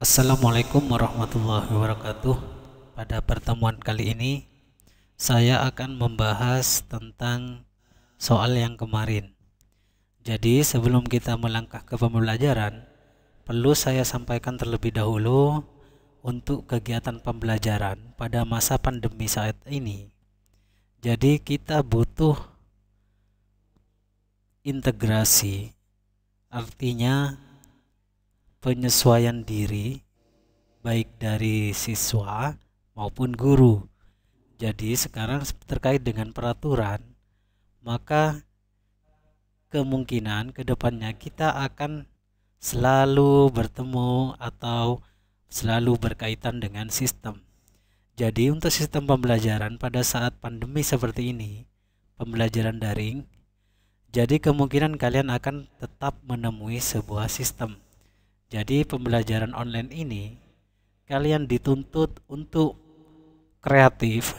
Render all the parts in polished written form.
Assalamualaikum warahmatullahi wabarakatuh. Pada pertemuan kali ini, saya akan membahas tentang soal yang kemarin. Jadi, sebelum kita melangkah ke pembelajaran, perlu saya sampaikan terlebih dahulu untuk kegiatan pembelajaran pada masa pandemi saat ini. Jadi, kita butuh integrasi, artinya penyesuaian diri baik dari siswa maupun guru. Jadi sekarang terkait dengan peraturan, maka kemungkinan kedepannya kita akan selalu bertemu atau selalu berkaitan dengan sistem. Jadi untuk sistem pembelajaran pada saat pandemi seperti ini, pembelajaran daring, jadi kemungkinan kalian akan tetap menemui sebuah sistem. Jadi pembelajaran online ini kalian dituntut untuk kreatif,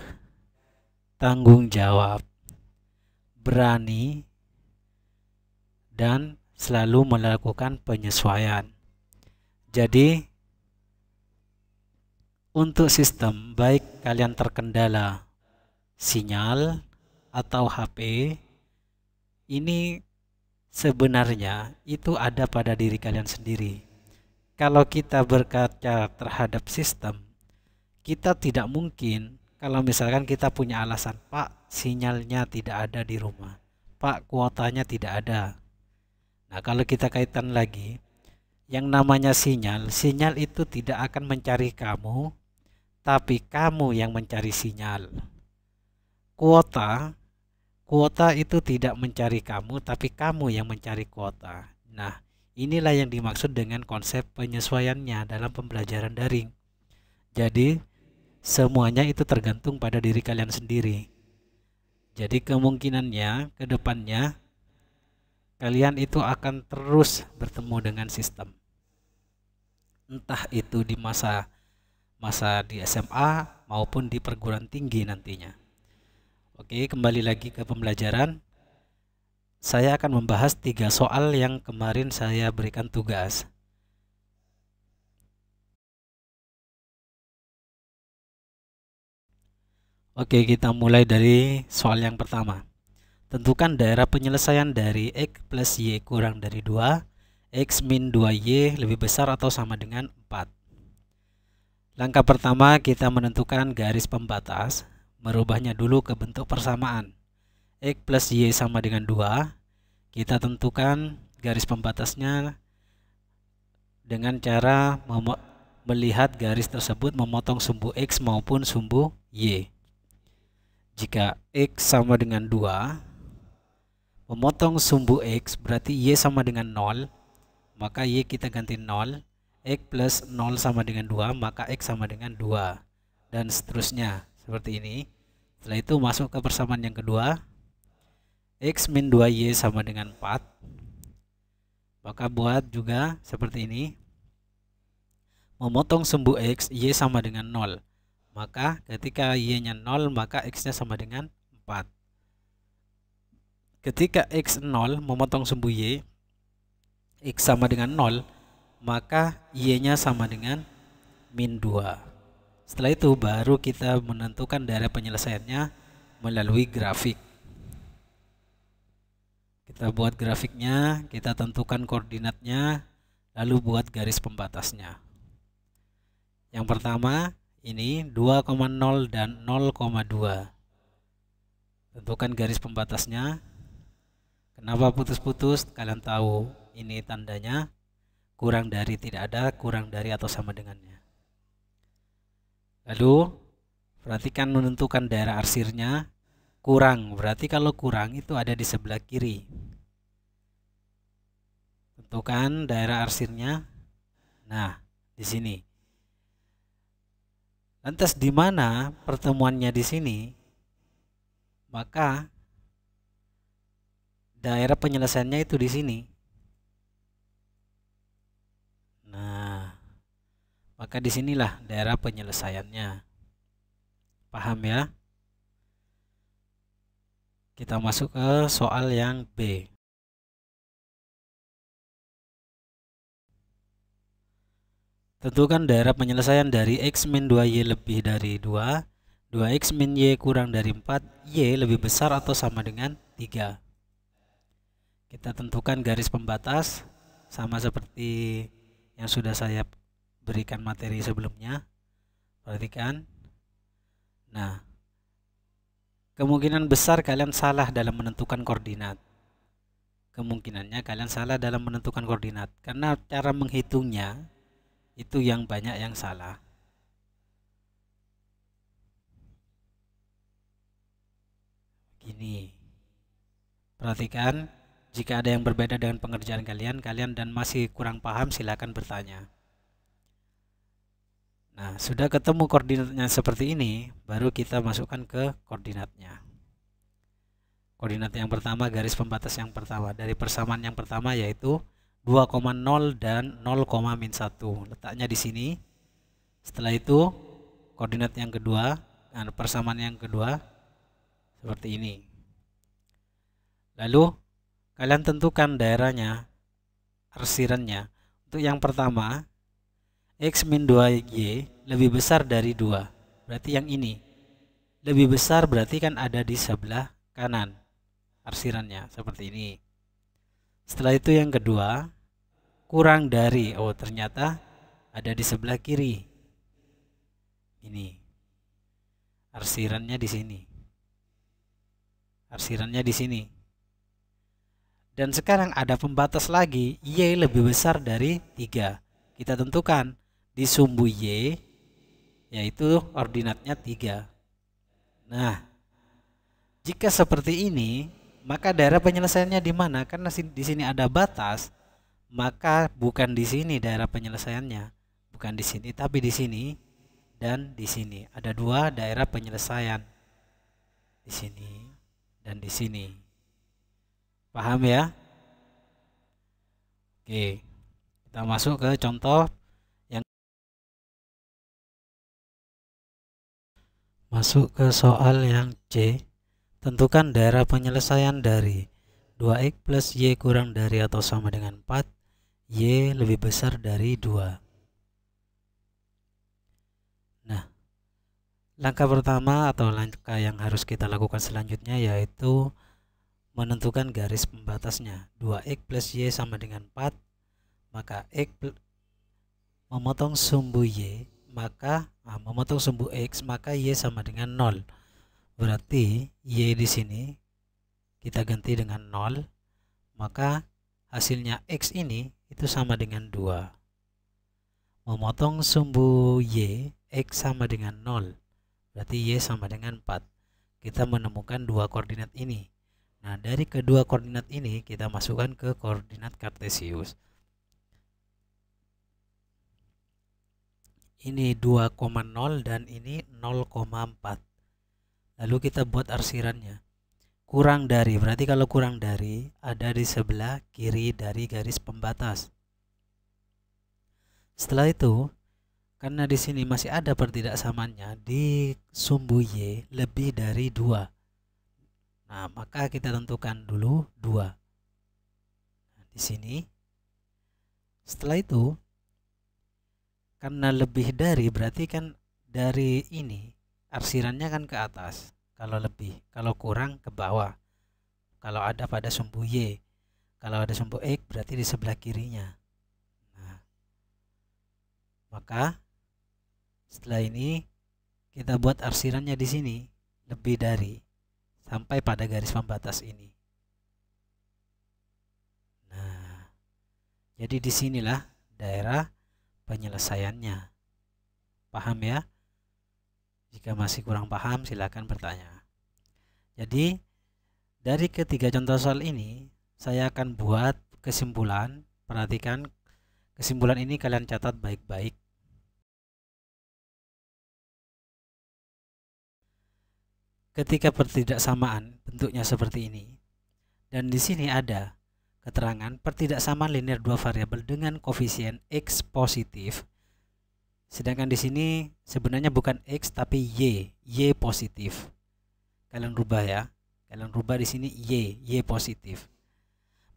tanggung jawab, berani, dan selalu melakukan penyesuaian. Jadi untuk sistem, baik kalian terkendala sinyal atau HP, ini sebenarnya itu ada pada diri kalian sendiri. Kalau kita berkaca terhadap sistem, kita tidak mungkin kalau misalkan kita punya alasan, Pak, sinyalnya tidak ada di rumah, Pak, kuotanya tidak ada. Nah, kalau kita kaitan lagi, yang namanya sinyal itu tidak akan mencari kamu, tapi kamu yang mencari sinyal. Kuota itu tidak mencari kamu, tapi kamu yang mencari kuota. Nah, inilah yang dimaksud dengan konsep penyesuaiannya dalam pembelajaran daring. Jadi, semuanya itu tergantung pada diri kalian sendiri. Jadi, kemungkinannya ke depannya kalian itu akan terus bertemu dengan sistem. Entah itu di masa di SMA maupun di perguruan tinggi nantinya. Oke, kembali lagi ke pembelajaran. Saya akan membahas 3 soal yang kemarin saya berikan tugas. Oke, kita mulai dari soal yang pertama. Tentukan daerah penyelesaian dari X plus Y kurang dari 2, X min 2Y lebih besar atau sama dengan 4. Langkah pertama, kita menentukan garis pembatas, merubahnya dulu ke bentuk persamaan. X plus Y sama dengan 2, kita tentukan garis pembatasnya dengan cara melihat garis tersebut memotong sumbu X maupun sumbu Y. Jika X sama dengan 2, memotong sumbu X berarti Y sama dengan 0, maka Y kita ganti 0, X plus 0 sama dengan 2, maka X sama dengan 2, dan seterusnya seperti ini. Setelah itu masuk ke persamaan yang kedua, X min 2Y sama dengan 4, maka buat juga seperti ini. Memotong sumbu X, Y sama dengan 0, maka ketika Y-nya 0, maka X-nya sama dengan 4. Ketika X 0 memotong sumbu Y, X sama dengan 0, maka Y-nya sama dengan min 2. Setelah itu baru kita menentukan daerah penyelesaiannya melalui grafik. Kita buat grafiknya, kita tentukan koordinatnya, lalu buat garis pembatasnya. Yang pertama, ini 2,0 dan 0,2. Tentukan garis pembatasnya. Kenapa putus-putus? Kalian tahu, ini tandanya kurang dari tidak ada, kurang dari atau sama dengannya. Lalu, perhatikan menentukan daerah arsirnya. Kurang, berarti kalau kurang itu ada di sebelah kiri. Tentukan daerah arsirnya. Nah, di sini. Lantas di mana pertemuannya di sini? Maka daerah penyelesaiannya itu di sini. Nah, maka disinilah daerah penyelesaiannya. Paham ya? Kita masuk ke soal yang B. Tentukan daerah penyelesaian dari X min 2Y lebih dari 2, 2X min Y kurang dari 4, Y lebih besar atau sama dengan 3. Kita tentukan garis pembatas, sama seperti yang sudah saya berikan materi sebelumnya. Perhatikan. Nah, kemungkinan besar kalian salah dalam menentukan koordinat. Kemungkinannya kalian salah dalam menentukan koordinat, karena cara menghitungnya itu yang banyak yang salah. Gini, perhatikan, jika ada yang berbeda dengan pengerjaan kalian dan masih kurang paham, silakan bertanya. Nah, sudah ketemu koordinatnya seperti ini, baru kita masukkan ke koordinatnya. Koordinat yang pertama, garis pembatas yang pertama, dari persamaan yang pertama yaitu 2,0 dan 0,-1. Letaknya di sini. Setelah itu, koordinat yang kedua, persamaan yang kedua seperti ini. Lalu kalian tentukan daerahnya, arsirannya. Untuk yang pertama, X min 2Y lebih besar dari 2. Berarti yang ini lebih besar, berarti kan ada di sebelah kanan arsirannya seperti ini. Setelah itu yang kedua, kurang dari, oh ternyata ada di sebelah kiri. Ini arsirannya di sini. Arsirannya di sini. Dan sekarang ada pembatas lagi, Y lebih besar dari 3. Kita tentukan di sumbu Y, yaitu ordinatnya 3. Nah, jika seperti ini, maka daerah penyelesaiannya di mana? Karena di sini ada batas, maka bukan di sini daerah penyelesaiannya. Bukan di sini, tapi di sini dan di sini. Ada dua daerah penyelesaian. Di sini dan di sini. Paham ya? Oke. Kita masuk ke contoh yang soal yang C. Tentukan daerah penyelesaian dari 2X plus Y kurang dari atau sama dengan 4, Y lebih besar dari 2. Nah, langkah pertama atau langkah yang harus kita lakukan selanjutnya yaitu menentukan garis pembatasnya. 2X plus Y sama dengan 4, maka X memotong sumbu Y, memotong sumbu X, maka Y sama dengan 0. Berarti Y di sini kita ganti dengan 0, maka hasilnya X ini itu sama dengan 2. Memotong sumbu Y, X sama dengan 0, berarti Y sama dengan 4. Kita menemukan dua koordinat ini. Nah, dari kedua koordinat ini kita masukkan ke koordinat kartesius. Ini 2,0 dan ini 0,4. Lalu kita buat arsirannya. Kurang dari, berarti kalau kurang dari ada di sebelah kiri dari garis pembatas. Setelah itu, karena di sini masih ada pertidaksamaannya di sumbu Y lebih dari 2. Nah, maka kita tentukan dulu 2. Nah, di sini. Setelah itu, karena lebih dari berarti kan dari ini arsirannya kan ke atas. Kalau lebih, kalau kurang ke bawah. Kalau ada pada sumbu Y, kalau ada sumbu X berarti di sebelah kirinya. Nah, maka setelah ini kita buat arsirannya di sini lebih dari sampai pada garis pembatas ini. Nah, jadi disinilah daerah penyelesaiannya. Paham ya? Jika masih kurang paham, silakan bertanya. Jadi, dari ketiga contoh soal ini, saya akan buat kesimpulan. Perhatikan, kesimpulan ini kalian catat baik-baik. Ketika pertidaksamaan bentuknya seperti ini, dan di sini ada keterangan pertidaksamaan linear dua variabel dengan koefisien X positif. Sedangkan di sini sebenarnya bukan X tapi Y positif. Kalian rubah ya. Kalian rubah di sini Y positif.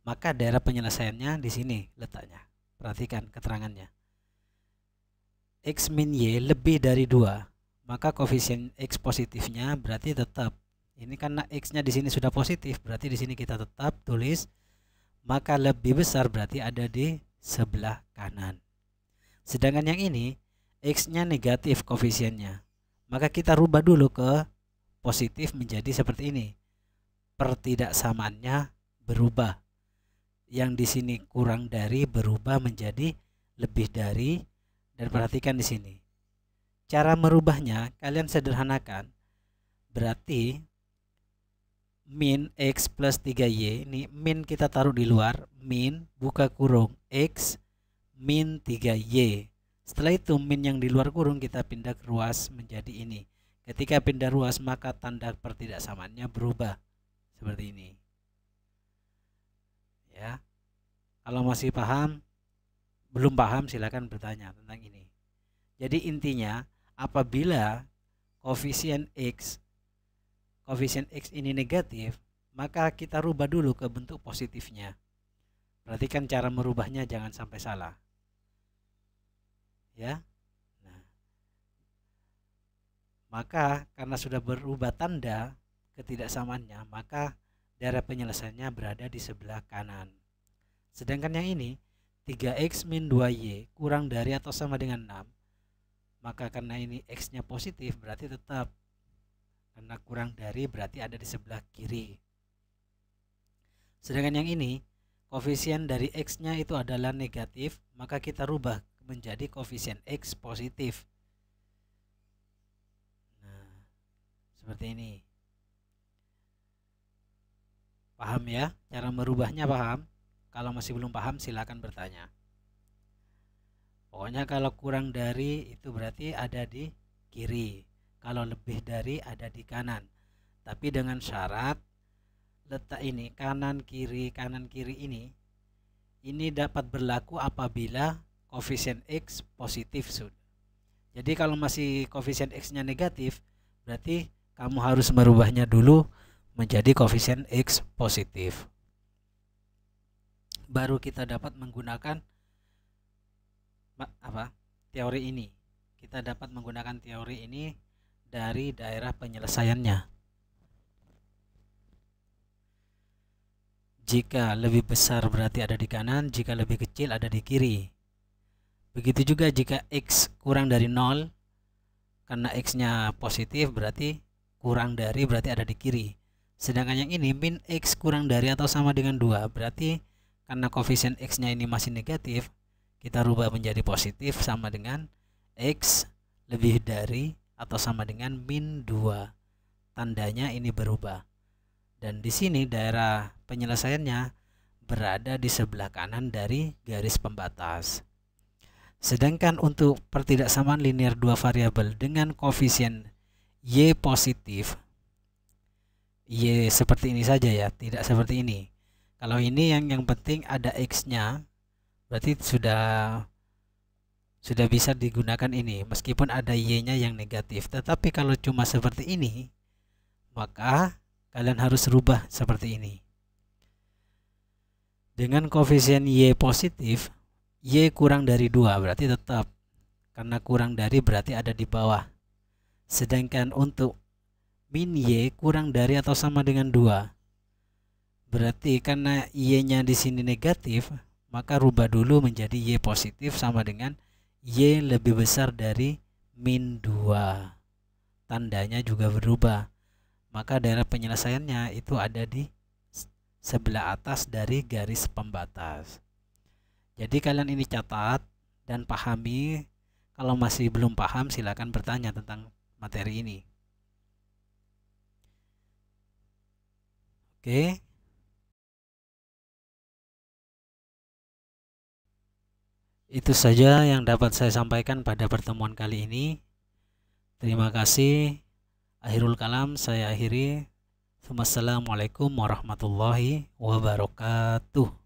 Maka daerah penyelesaiannya di sini letaknya. Perhatikan keterangannya. X min Y lebih dari 2, maka koefisien X positifnya berarti tetap. Ini karena X-nya di sini sudah positif, berarti di sini kita tetap tulis, maka lebih besar berarti ada di sebelah kanan. Sedangkan yang ini, X-nya negatif koefisiennya, maka kita rubah dulu ke positif menjadi seperti ini. Pertidaksamaannya berubah. Yang di sini kurang dari berubah menjadi lebih dari, dan perhatikan di sini. Cara merubahnya kalian sederhanakan. Berarti min X plus 3Y, ini min kita taruh di luar, min buka kurung X min 3Y. Setelah itu min yang di luar kurung kita pindah ke ruas menjadi ini. Ketika pindah ruas maka tanda pertidaksamaannya berubah seperti ini. Ya. Kalau masih paham, belum paham silakan bertanya tentang ini. Jadi intinya apabila koefisien X ini negatif, maka kita rubah dulu ke bentuk positifnya. Perhatikan cara merubahnya, jangan sampai salah. Ya. Nah, maka karena sudah berubah tanda ketidaksamaannya, maka daerah penyelesaiannya berada di sebelah kanan. Sedangkan yang ini 3x min 2y kurang dari atau sama dengan 6, maka karena ini x-nya positif berarti tetap, karena kurang dari berarti ada di sebelah kiri. Sedangkan yang ini koefisien dari x-nya itu adalah negatif, maka kita rubah menjadi koefisien x positif. Nah, seperti ini. Paham ya? Cara merubahnya paham? Kalau masih belum paham silakan bertanya. Pokoknya kalau kurang dari itu berarti ada di kiri, kalau lebih dari ada di kanan. Tapi dengan syarat letak ini kanan kiri ini dapat berlaku apabila koefisien X positif sudah. Jadi kalau masih koefisien X-nya negatif, berarti kamu harus merubahnya dulu menjadi koefisien X positif. Baru kita dapat menggunakan teori ini. Kita dapat menggunakan teori ini dari daerah penyelesaiannya. Jika lebih besar berarti ada di kanan, jika lebih kecil ada di kiri. Begitu juga jika X kurang dari 0, karena X-nya positif berarti kurang dari berarti ada di kiri. Sedangkan yang ini min X kurang dari atau sama dengan 2, berarti karena koefisien X-nya ini masih negatif, kita rubah menjadi positif sama dengan X lebih dari atau sama dengan min 2. Tandanya ini berubah. Dan di sini daerah penyelesaiannya berada di sebelah kanan dari garis pembatas. Sedangkan untuk pertidaksamaan linear dua variabel dengan koefisien Y positif, Y seperti ini saja ya, tidak seperti ini. Kalau ini yang penting ada X-nya, berarti sudah bisa digunakan ini meskipun ada Y-nya yang negatif. Tetapi kalau cuma seperti ini, maka kalian harus rubah seperti ini. Dengan koefisien Y positif, Y kurang dari 2 berarti tetap, karena kurang dari berarti ada di bawah. Sedangkan untuk min Y kurang dari atau sama dengan 2, berarti karena Y-nya di sini negatif, maka rubah dulu menjadi Y positif sama dengan Y lebih besar dari min 2. Tandanya juga berubah. Maka daerah penyelesaiannya itu ada di sebelah atas dari garis pembatas. Jadi kalian ini catat dan pahami. Kalau masih belum paham silakan bertanya tentang materi ini. Oke. Itu saja yang dapat saya sampaikan pada pertemuan kali ini. Terima kasih. Akhirul kalam saya akhiri. Wassalamualaikum warahmatullahi wabarakatuh.